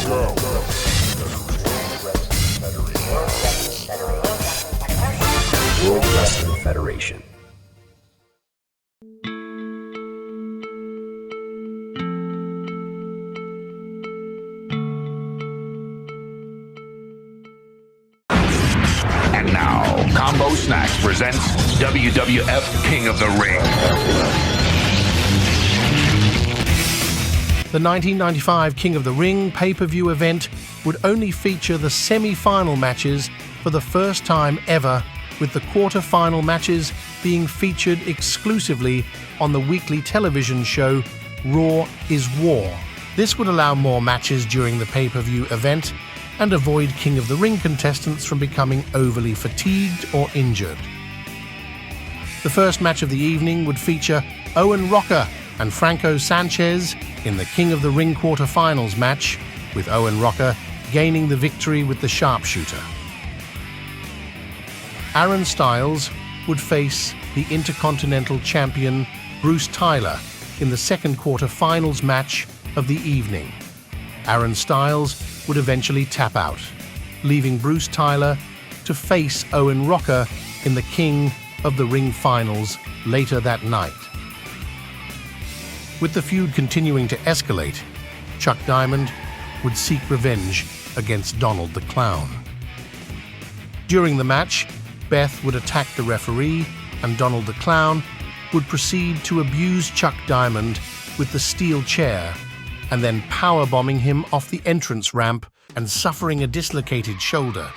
World Wrestling Federation. And now, Combo Snacks presents WWF King of the Ring. The 1995 King of the Ring pay-per-view event would only feature the semi-final matches for the first time ever, with the quarter-final matches being featured exclusively on the weekly television show Raw is War. This would allow more matches during the pay-per-view event and avoid King of the Ring contestants from becoming overly fatigued or injured. The first match of the evening would feature Owen Rocker and Franco Sanchez in the King of the Ring quarter-finals match, with Owen Rocker gaining the victory with the sharpshooter. Aaron Styles would face the Intercontinental Champion Bruce Tyler in the second quarter-finals match of the evening. Aaron Styles would eventually tap out, leaving Bruce Tyler to face Owen Rocker in the King of the Ring finals later that night. With the feud continuing to escalate, Chuck Diamond would seek revenge against Donald the Clown. During the match, Beth would attack the referee, and Donald the Clown would proceed to abuse Chuck Diamond with the steel chair, and then powerbombing him off the entrance ramp and suffering a dislocated shoulder.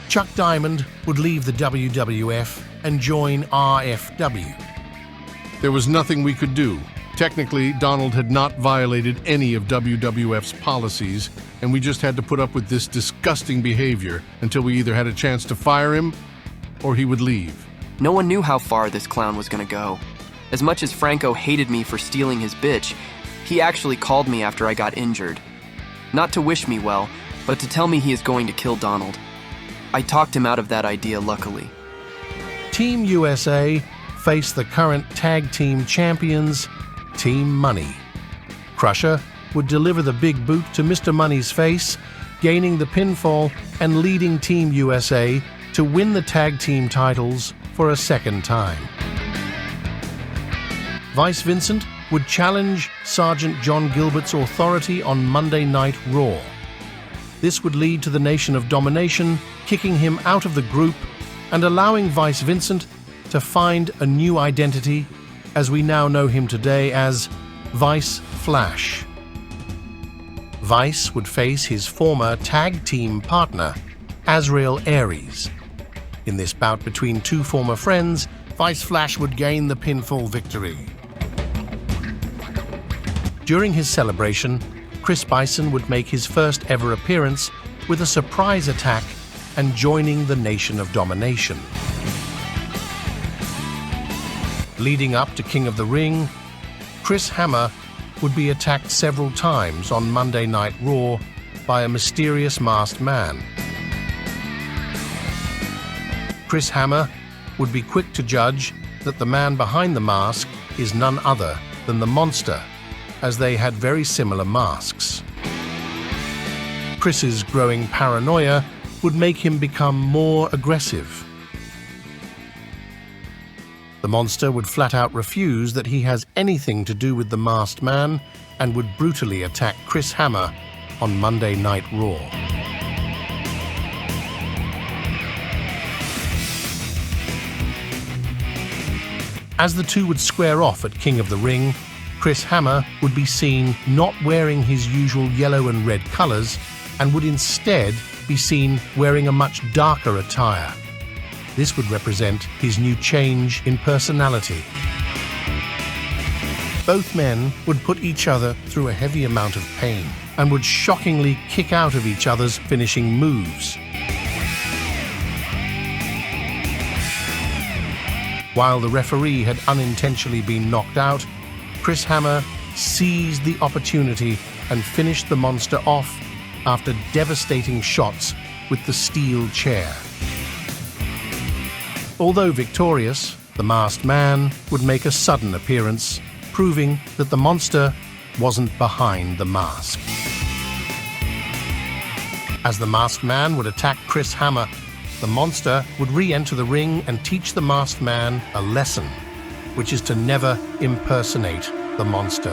Chuck Diamond would leave the WWF and join RFW. There was nothing we could do. Technically, Donald had not violated any of WWF's policies, and we just had to put up with this disgusting behavior until we either had a chance to fire him or he would leave. No one knew how far this clown was gonna go. As much as Franco hated me for stealing his bitch, he actually called me after I got injured. Not to wish me well, but to tell me he is going to kill Donald. I talked him out of that idea, luckily. Team USA faced the current tag team champions, Team Money. Crusher would deliver the big boot to Mr. Money's face, gaining the pinfall and leading Team USA to win the tag team titles for a second time. Vice Vincent would challenge Sergeant John Gilbert's authority on Monday Night Raw. This would lead to the Nation of Domination kicking him out of the group and allowing Vice Vincent to find a new identity, as we now know him today as Vice Flash. Vice would face his former tag team partner, Azrael Aries. In this bout between two former friends, Vice Flash would gain the pinfall victory. During his celebration, Chris Bison would make his first ever appearance with a surprise attack and joining the Nation of Domination. Leading up to King of the Ring, Chris Hammer would be attacked several times on Monday Night Raw by a mysterious masked man. Chris Hammer would be quick to judge that the man behind the mask is none other than the Monster, as they had very similar masks. Chris's growing paranoia would make him become more aggressive. The Monster would flat out refuse that he has anything to do with the masked man and would brutally attack Chris Hammer on Monday Night Raw. As the two would square off at King of the Ring, Chris Hammer would be seen not wearing his usual yellow and red colors and would instead be seen wearing a much darker attire. This would represent his new change in personality. Both men would put each other through a heavy amount of pain and would shockingly kick out of each other's finishing moves. While the referee had unintentionally been knocked out, Chris Hammer seized the opportunity and finished the Monster off after devastating shots with the steel chair. Although victorious, the masked man would make a sudden appearance, proving that the Monster wasn't behind the mask. As the Masked Man would attack Chris Hammer, the monster would re-enter the ring and teach the Masked Man a lesson, which is to never impersonate the monster.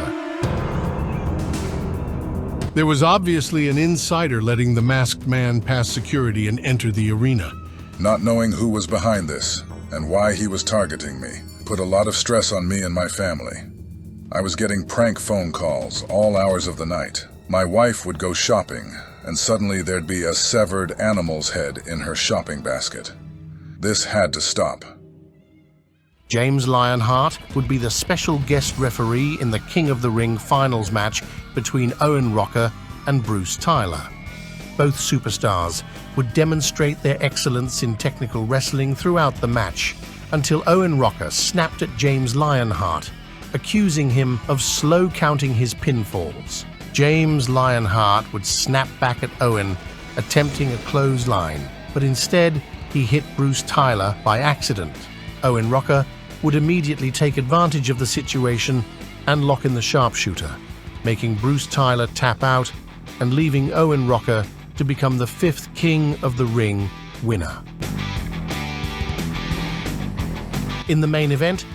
There was obviously an insider letting the Masked Man pass security and enter the arena. Not knowing who was behind this and why he was targeting me put a lot of stress on me and my family. I was getting prank phone calls all hours of the night. My wife would go shopping, and suddenly there'd be a severed animal's head in her shopping basket. This had to stop. James Lionheart would be the special guest referee in the King of the Ring finals match between Owen Rocker and Bruce Tyler. Both superstars would demonstrate their excellence in technical wrestling throughout the match, until Owen Rocker snapped at James Lionheart, accusing him of slow counting his pinfalls. James Lionheart would snap back at Owen, attempting a clothesline, but instead he hit Bruce Tyler by accident. Owen Rocker would immediately take advantage of the situation and lock in the sharpshooter, making Bruce Tyler tap out and leaving Owen Rocker to become the 5th King of the Ring winner. In the main event,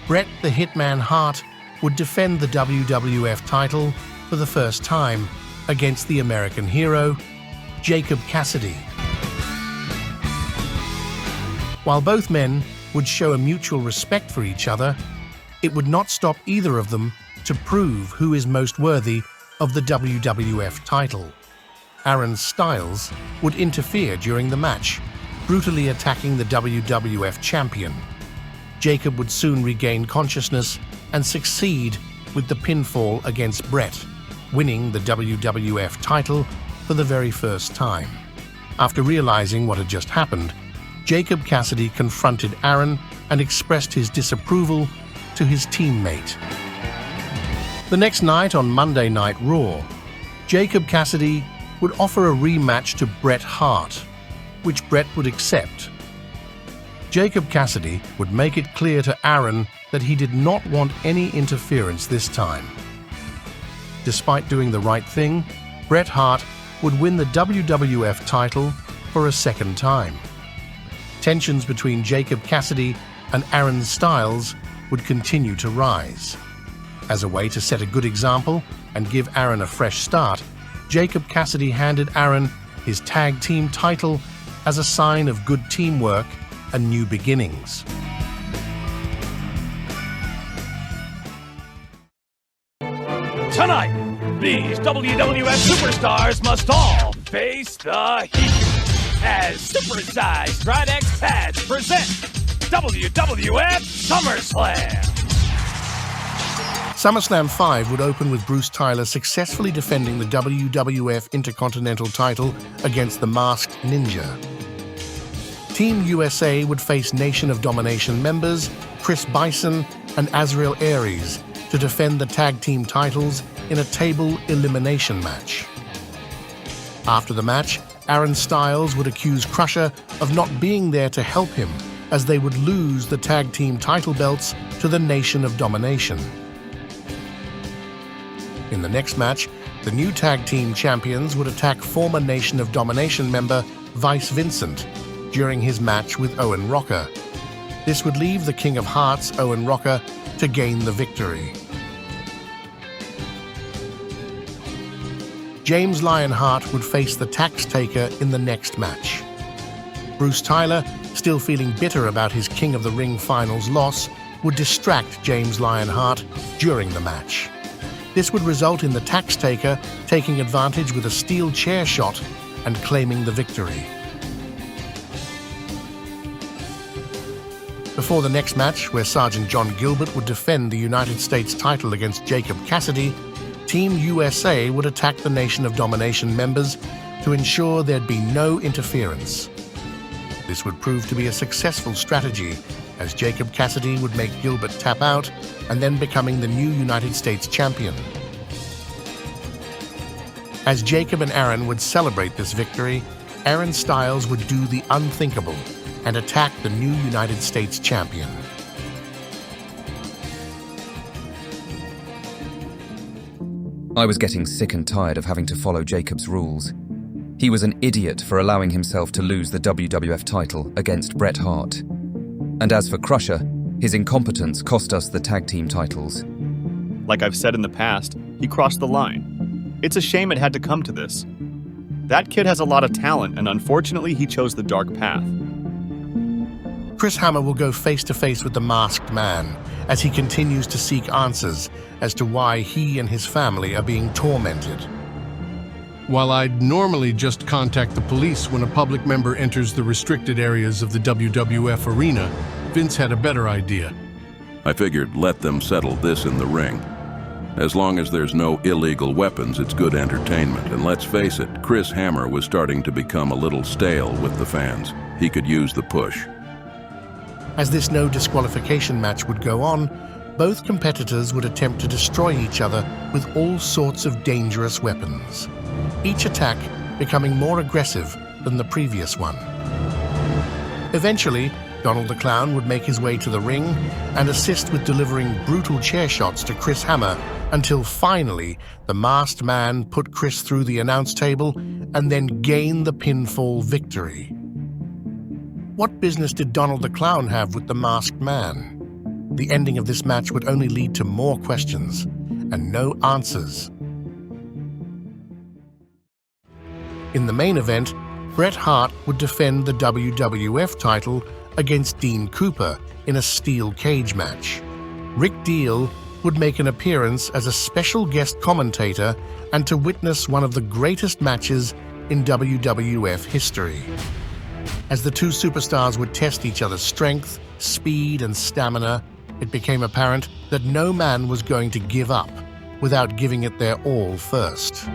Bret the Hitman Hart would defend the WWF title for the first time against the American hero, Jacob Cassidy. While both men would show a mutual respect for each other, it would not stop either of them to prove who is most worthy of the WWF title. Aaron Styles would interfere during the match, brutally attacking the WWF champion. Jacob would soon regain consciousness and succeed with the pinfall against Bret, winning the WWF title for the very first time. After realizing what had just happened, Jacob Cassidy confronted Aaron and expressed his disapproval to his teammate. The next night on Monday Night Raw, Jacob Cassidy would offer a rematch to Bret Hart, which Bret would accept. Jacob Cassidy would make it clear to Aaron that he did not want any interference this time. Despite doing the right thing, Bret Hart would win the WWF title for a second time. Tensions between Jacob Cassidy and Aaron Styles would continue to rise. As a way to set a good example and give Aaron a fresh start, Jacob Cassidy handed Aaron his tag team title as a sign of good teamwork and new beginnings. Tonight, these WWF superstars must all face the heat as supersized Stridex pads present WWF SummerSlam. SummerSlam 5 would open with Bruce Tyler successfully defending the WWF Intercontinental title against the Masked Ninja. Team USA would face Nation of Domination members Chris Bison and Azrael Aries to defend the tag team titles in a table elimination match. After the match, Aaron Styles would accuse Crusher of not being there to help him, as they would lose the tag team title belts to the Nation of Domination. In the next match, the new tag team champions would attack former Nation of Domination member Vice Vincent during his match with Owen Rocker. This would leave the King of Hearts, Owen Rocker, to gain the victory. James Lionheart would face the Tax Taker in the next match. Bruce Tyler, still feeling bitter about his King of the Ring finals loss, would distract James Lionheart during the match. This would result in the Tax Taker taking advantage with a steel chair shot and claiming the victory. Before the next match, where Sergeant John Gilbert would defend the United States title against Jacob Cassidy, Team USA would attack the Nation of Domination members to ensure there'd be no interference. This would prove to be a successful strategy, as Jacob Cassidy would make Gilbert tap out and then becoming the new United States champion. As Jacob and Aaron would celebrate this victory, Aaron Styles would do the unthinkable and attack the new United States champion. I was getting sick and tired of having to follow Jacob's rules. He was an idiot for allowing himself to lose the WWF title against Bret Hart. And as for Crusher, his incompetence cost us the tag team titles. Like I've said in the past, he crossed the line. It's a shame it had to come to this. That kid has a lot of talent, and unfortunately he chose the dark path. Chris Hammer will go face-to-face with the Masked Man as he continues to seek answers as to why he and his family are being tormented. While I'd normally just contact the police when a public member enters the restricted areas of the WWF arena, Vince had a better idea. I figured let them settle this in the ring. As long as there's no illegal weapons, it's good entertainment. And let's face it, Chris Hammer was starting to become a little stale with the fans. He could use the push. As this no disqualification match would go on, both competitors would attempt to destroy each other with all sorts of dangerous weapons, each attack becoming more aggressive than the previous one. Eventually, Donald the Clown would make his way to the ring and assist with delivering brutal chair shots to Chris Hammer until finally the Masked Man put Chris through the announce table and then gained the pinfall victory. What business did Donald the Clown have with the Masked Man? The ending of this match would only lead to more questions and no answers. In the main event, Bret Hart would defend the WWF title against Dean Cooper in a steel cage match. Rick Deal would make an appearance as a special guest commentator and to witness one of the greatest matches in WWF history. As the two superstars would test each other's strength, speed, and stamina, it became apparent that no man was going to give up without giving it their all first.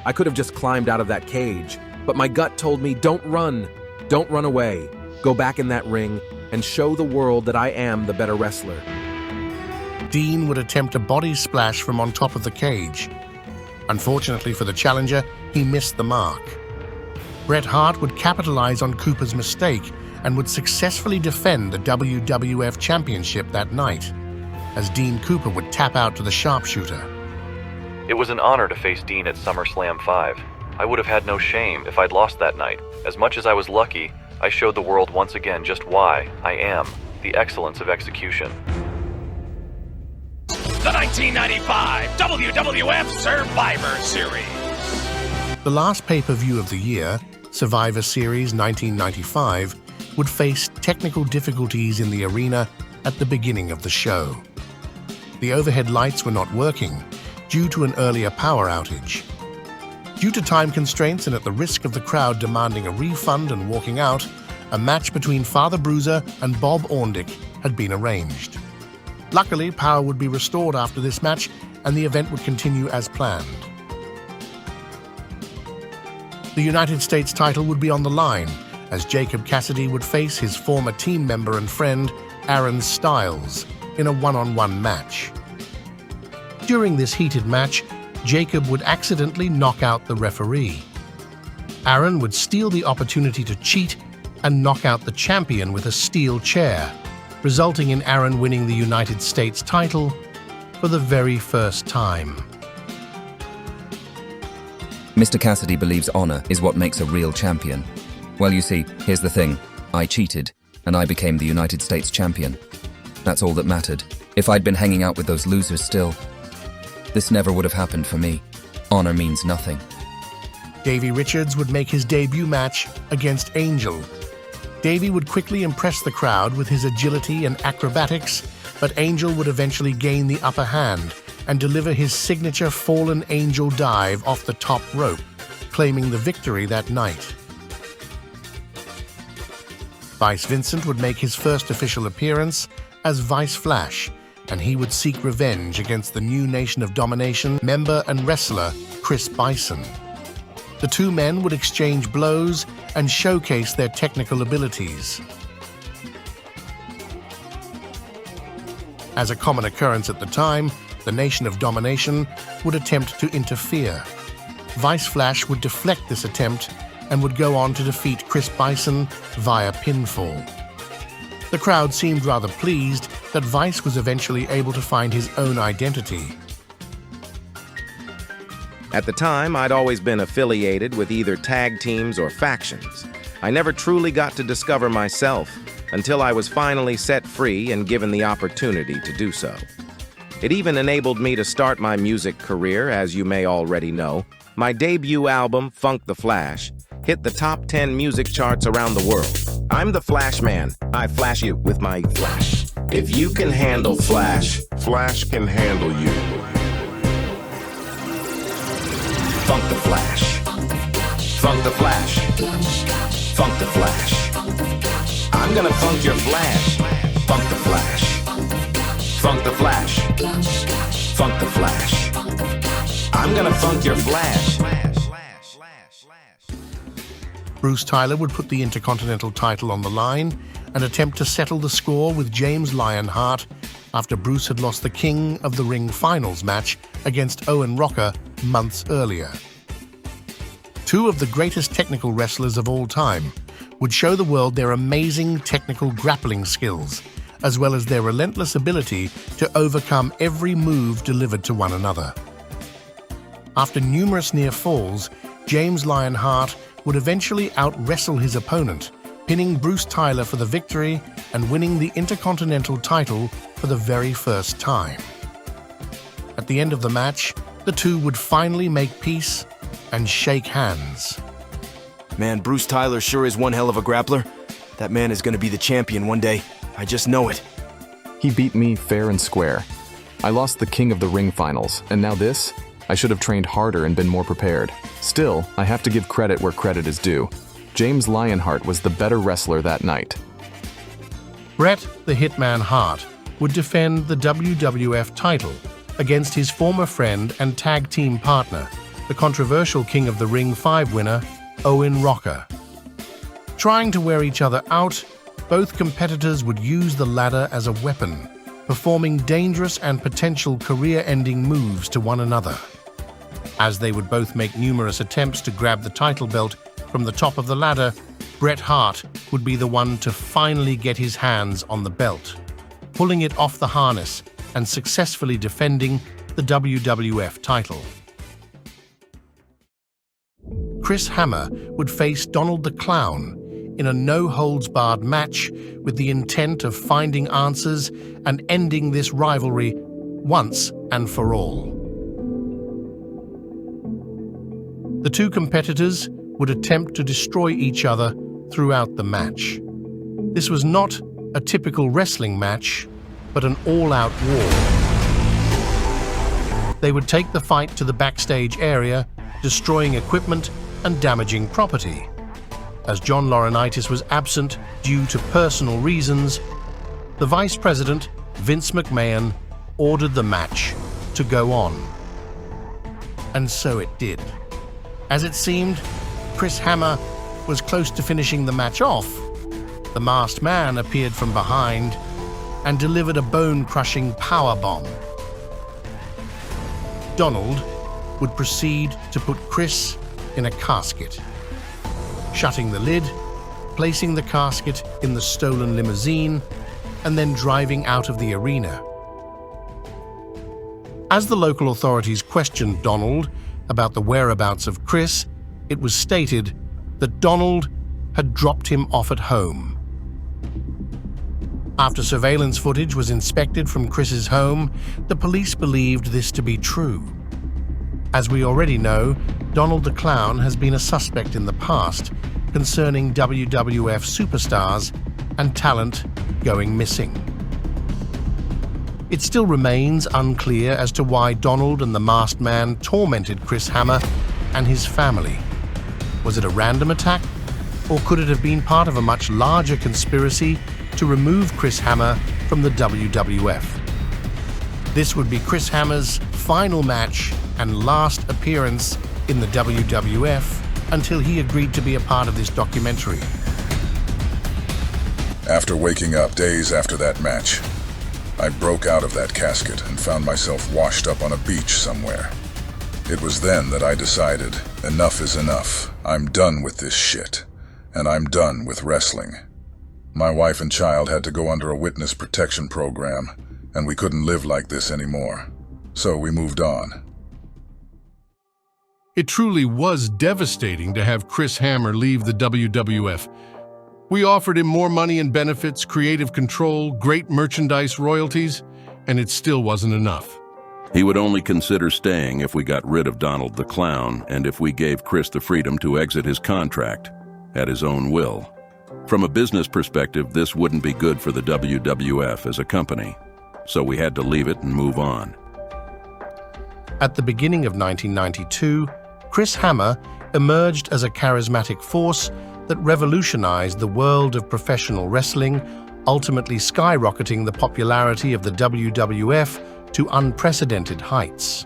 I could have just climbed out of that cage, but my gut told me, don't run away. Go back in that ring and show the world that I am the better wrestler. Dean would attempt a body splash from on top of the cage. Unfortunately for the challenger, he missed the mark. Bret Hart would capitalize on Cooper's mistake and would successfully defend the WWF Championship that night, as Dean Cooper would tap out to the sharpshooter. It was an honor to face Dean at SummerSlam 5. I would have had no shame if I'd lost that night. As much as I was lucky, I showed the world once again just why I am the excellence of execution. The 1995 WWF Survivor Series. The last pay-per-view of the year, Survivor Series 1995, would face technical difficulties in the arena at the beginning of the show. The overhead lights were not working due to an earlier power outage. Due to time constraints and at the risk of the crowd demanding a refund and walking out, a match between Father Bruiser and Bob Orndorff had been arranged. Luckily, power would be restored after this match and the event would continue as planned. The United States title would be on the line, as Jacob Cassidy would face his former team member and friend, Aaron Styles, in a one-on-one match. During this heated match, Jacob would accidentally knock out the referee. Aaron would steal the opportunity to cheat and knock out the champion with a steel chair, resulting in Aaron winning the United States title for the very first time. Mr. Cassidy believes honor is what makes a real champion. Well, you see, here's the thing. I cheated, and I became the United States champion. That's all that mattered. If I'd been hanging out with those losers still, this never would have happened for me. Honor means nothing. Davey Richards would make his debut match against Angel. Davey would quickly impress the crowd with his agility and acrobatics, but Angel would eventually gain the upper hand and deliver his signature Fallen Angel dive off the top rope, claiming the victory that night. Vice Vincent would make his first official appearance as Vice Flash, and he would seek revenge against the new Nation of Domination member and wrestler Chris Bison. The two men would exchange blows and showcase their technical abilities. As a common occurrence at the time, the Nation of Domination would attempt to interfere. Vice Flash would deflect this attempt and would go on to defeat Chris Bison via pinfall. The crowd seemed rather pleased that Vice was eventually able to find his own identity. At the time, I'd always been affiliated with either tag teams or factions. I never truly got to discover myself until I was finally set free and given the opportunity to do so. It even enabled me to start my music career, as you may already know. My debut album, Funk the Flash, hit the top 10 music charts around the world. I'm the Flash Man. I flash you with my flash. If you can handle Flash, Flash can handle you. Funk the Flash. Funk the Flash. Funk the Flash. I'm gonna funk your Flash. Funk the Flash. Funk the Flash. Funk the Flash. I'm gonna funk your Flash. Bruce Tyler would put the Intercontinental title on the line and attempt to settle the score with James Lionheart after Bruce had lost the King of the Ring finals match against Owen Rocker months earlier. Two of the greatest technical wrestlers of all time would show the world their amazing technical grappling skills, as well as their relentless ability to overcome every move delivered to one another. After numerous near falls, James Lionheart would eventually out-wrestle his opponent, pinning Bruce Tyler for the victory and winning the Intercontinental title for the very first time. At the end of the match, the two would finally make peace and shake hands. Man, Bruce Tyler sure is one hell of a grappler. That man is going to be the champion one day. I just know it. He beat me fair and square. I lost the King of the Ring finals, and now this? I should have trained harder and been more prepared. Still, I have to give credit where credit is due. James Lionheart was the better wrestler that night. Bret the Hitman Hart would defend the WWF title against his former friend and tag team partner, the controversial King of the Ring 5 winner, Owen Rocker. Trying to wear each other out, both competitors would use the ladder as a weapon, performing dangerous and potential career-ending moves to one another. As they would both make numerous attempts to grab the title belt from the top of the ladder, Bret Hart would be the one to finally get his hands on the belt, pulling it off the harness and successfully defending the WWF title. Chris Hammer would face Donald the Clown in a no-holds-barred match with the intent of finding answers and ending this rivalry once and for all. The two competitors would attempt to destroy each other throughout the match. This was not a typical wrestling match, but an all-out war. They would take the fight to the backstage area, destroying equipment and damaging property. As John Laurinaitis was absent due to personal reasons, the Vice President, Vince McMahon, ordered the match to go on. And so it did. As it seemed, Chris Hammer was close to finishing the match off. The masked man appeared from behind and delivered a bone-crushing powerbomb. Donald would proceed to put Chris in a casket, shutting the lid, placing the casket in the stolen limousine, and then driving out of the arena. As the local authorities questioned Donald about the whereabouts of Chris, it was stated that Donald had dropped him off at home. After surveillance footage was inspected from Chris's home, the police believed this to be true. As we already know, Donald the Clown has been a suspect in the past concerning WWF superstars and talent going missing. It still remains unclear as to why Donald and the Masked Man tormented Chris Hammer and his family. Was it a random attack, or could it have been part of a much larger conspiracy to remove Chris Hammer from the WWF? This would be Chris Hammer's final match and last appearance in the WWF until he agreed to be a part of this documentary. After waking up days after that match, I broke out of that casket and found myself washed up on a beach somewhere. It was then that I decided, enough is enough. I'm done with this shit, and I'm done with wrestling. My wife and child had to go under a witness protection program, and we couldn't live like this anymore. So we moved on. It truly was devastating to have Chris Hammer leave the WWF. We offered him more money and benefits, creative control, great merchandise royalties, and it still wasn't enough. He would only consider staying if we got rid of Donald the Clown and if we gave Chris the freedom to exit his contract at his own will. From a business perspective, this wouldn't be good for the WWF as a company, so we had to leave it and move on. At the beginning of 1992, Chris Hammer emerged as a charismatic force that revolutionized the world of professional wrestling, ultimately skyrocketing the popularity of the WWF to unprecedented heights.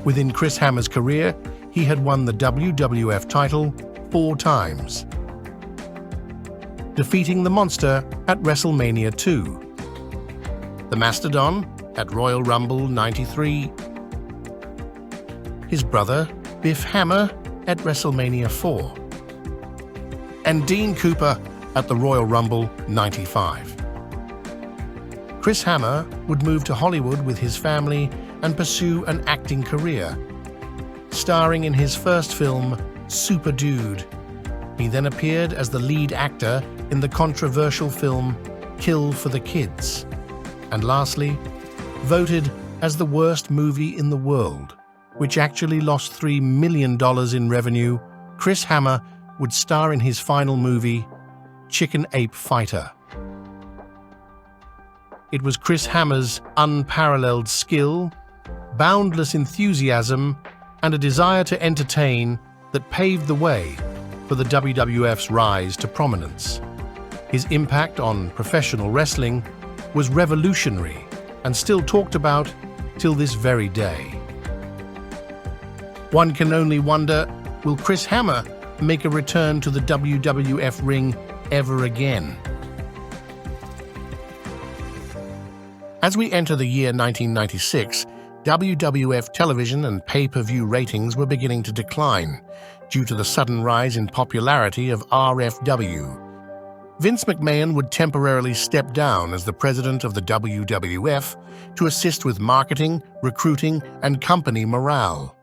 Within Chris Hammer's career, he had won the WWF title 4 times, defeating the Monster at WrestleMania 2, the Mastodon at Royal Rumble 93, his brother Biff Hammer at WrestleMania 4, and Dean Cooper at the Royal Rumble 95. Chris Hammer would move to Hollywood with his family and pursue an acting career, starring in his first film, Super Dude. He then appeared as the lead actor in the controversial film Kill for the Kids, and lastly, voted as the worst movie in the world, which actually lost $3 million in revenue. Chris Hammer would star in his final movie, Chicken Ape Fighter. It was Chris Hammer's unparalleled skill, boundless enthusiasm, and a desire to entertain that paved the way for the WWF's rise to prominence. His impact on professional wrestling was revolutionary and still talked about till this very day. One can only wonder, will Chris Hammer make a return to the WWF ring ever again? As we enter the year 1996, WWF television and pay-per-view ratings were beginning to decline due to the sudden rise in popularity of RFW. Vince McMahon would temporarily step down as the president of the WWF to assist with marketing, recruiting, and company morale.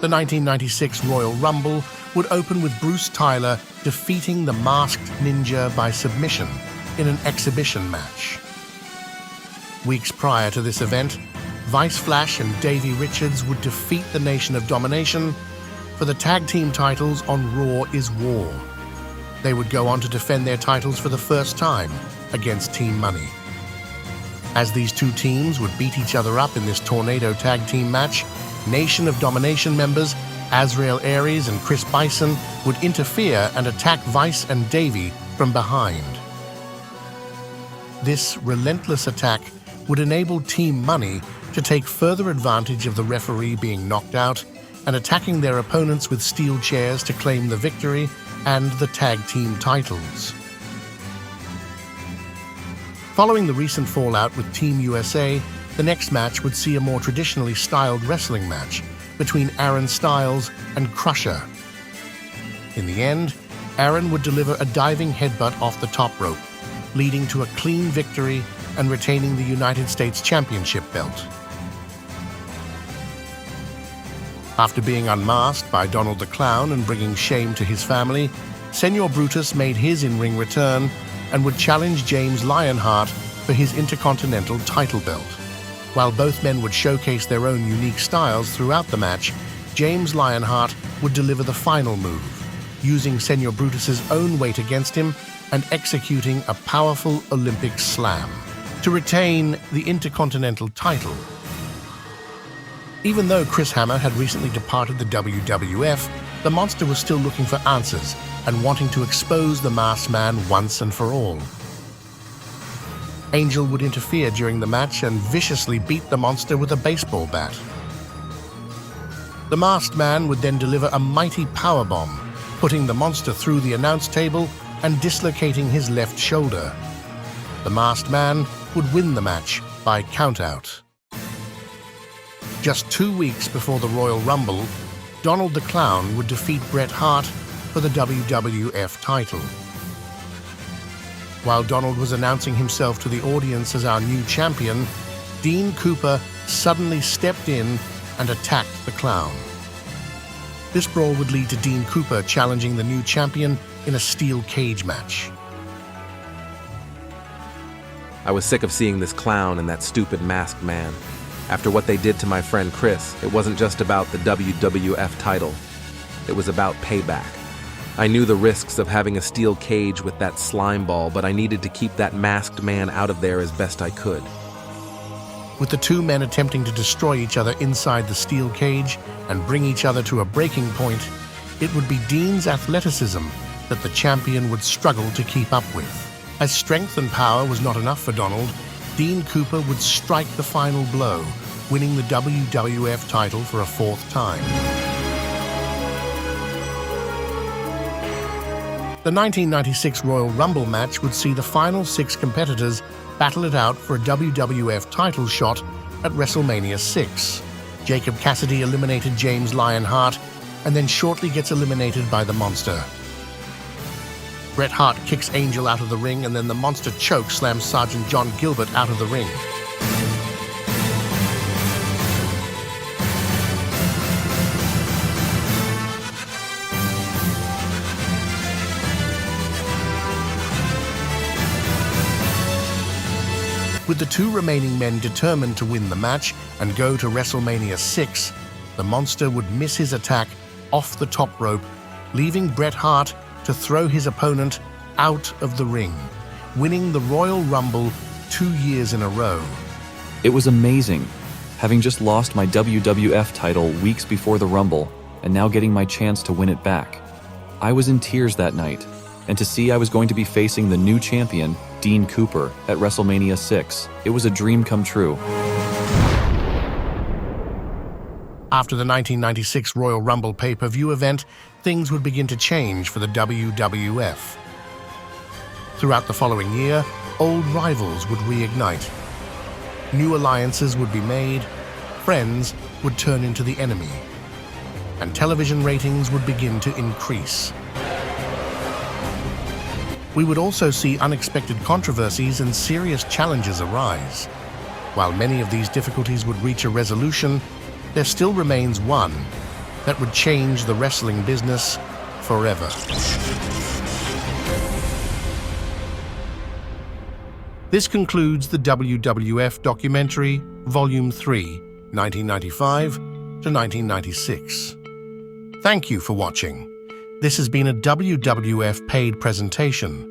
The 1996 Royal Rumble would open with Bruce Tyler defeating the Masked Ninja by submission in an exhibition match. Weeks prior to this event, Vice Flash and Davey Richards would defeat the Nation of Domination for the tag team titles on Raw is War. They would go on to defend their titles for the first time against Team Money. As these two teams would beat each other up in this Tornado tag team match, Nation of Domination members Azrael Aries and Chris Bison would interfere and attack Vice and Davey from behind. This relentless attack would enable Team Money to take further advantage of the referee being knocked out and attacking their opponents with steel chairs to claim the victory and the tag team titles. Following the recent fallout with Team USA, the next match would see a more traditionally styled wrestling match between Aaron Styles and Crusher. In the end, Aaron would deliver a diving headbutt off the top rope, leading to a clean victory and retaining the United States Championship belt. After being unmasked by Donald the Clown and bringing shame to his family, Senor Brutus made his in-ring return and would challenge James Lionheart for his Intercontinental title belt. While both men would showcase their own unique styles throughout the match, James Lionheart would deliver the final move, using Senor Brutus's own weight against him and executing a powerful Olympic slam to retain the Intercontinental title. Even though Chris Hammer had recently departed the WWF, the Monster was still looking for answers and wanting to expose the Masked Man once and for all. Angel would interfere during the match and viciously beat the Monster with a baseball bat. The Masked Man would then deliver a mighty powerbomb, putting the Monster through the announce table and dislocating his left shoulder. The Masked Man would win the match by countout. Just 2 weeks before the Royal Rumble, Donald the Clown would defeat Bret Hart for the WWF title. While Donald was announcing himself to the audience as our new champion, Dean Cooper suddenly stepped in and attacked the clown. This brawl would lead to Dean Cooper challenging the new champion in a steel cage match. I was sick of seeing this clown and that stupid masked man. After what they did to my friend Chris, it wasn't just about the WWF title. It was about payback. I knew the risks of having a steel cage with that slime ball, but I needed to keep that masked man out of there as best I could. With the two men attempting to destroy each other inside the steel cage and bring each other to a breaking point, it would be Dean's athleticism that the champion would struggle to keep up with. As strength and power was not enough for Donald, Dean Cooper would strike the final blow, winning the WWF title for a fourth time. The 1996 Royal Rumble match would see the final 6 competitors battle it out for a WWF title shot at WrestleMania 6. Jacob Cassidy eliminated James Lionheart and then shortly gets eliminated by the Monster. Bret Hart kicks Angel out of the ring, and then the Monster choke slams Sergeant John Gilbert out of the ring. With the 2 remaining men determined to win the match and go to WrestleMania 6, the Monster would miss his attack off the top rope, leaving Bret Hart to throw his opponent out of the ring, winning the Royal Rumble 2 years in a row. It was amazing, having just lost my WWF title weeks before the Rumble and now getting my chance to win it back. I was in tears that night, and to see I was going to be facing the new champion, Dean Cooper, at WrestleMania 6, it was a dream come true. After the 1996 Royal Rumble pay-per-view event, things would begin to change for the WWF. Throughout the following year, old rivals would reignite. New alliances would be made, friends would turn into the enemy, and television ratings would begin to increase. We would also see unexpected controversies and serious challenges arise. While many of these difficulties would reach a resolution, there still remains one that would change the wrestling business forever. This concludes the WWF Documentary, Volume 3, 1995 to 1996. Thank you for watching. This has been a WWF paid presentation.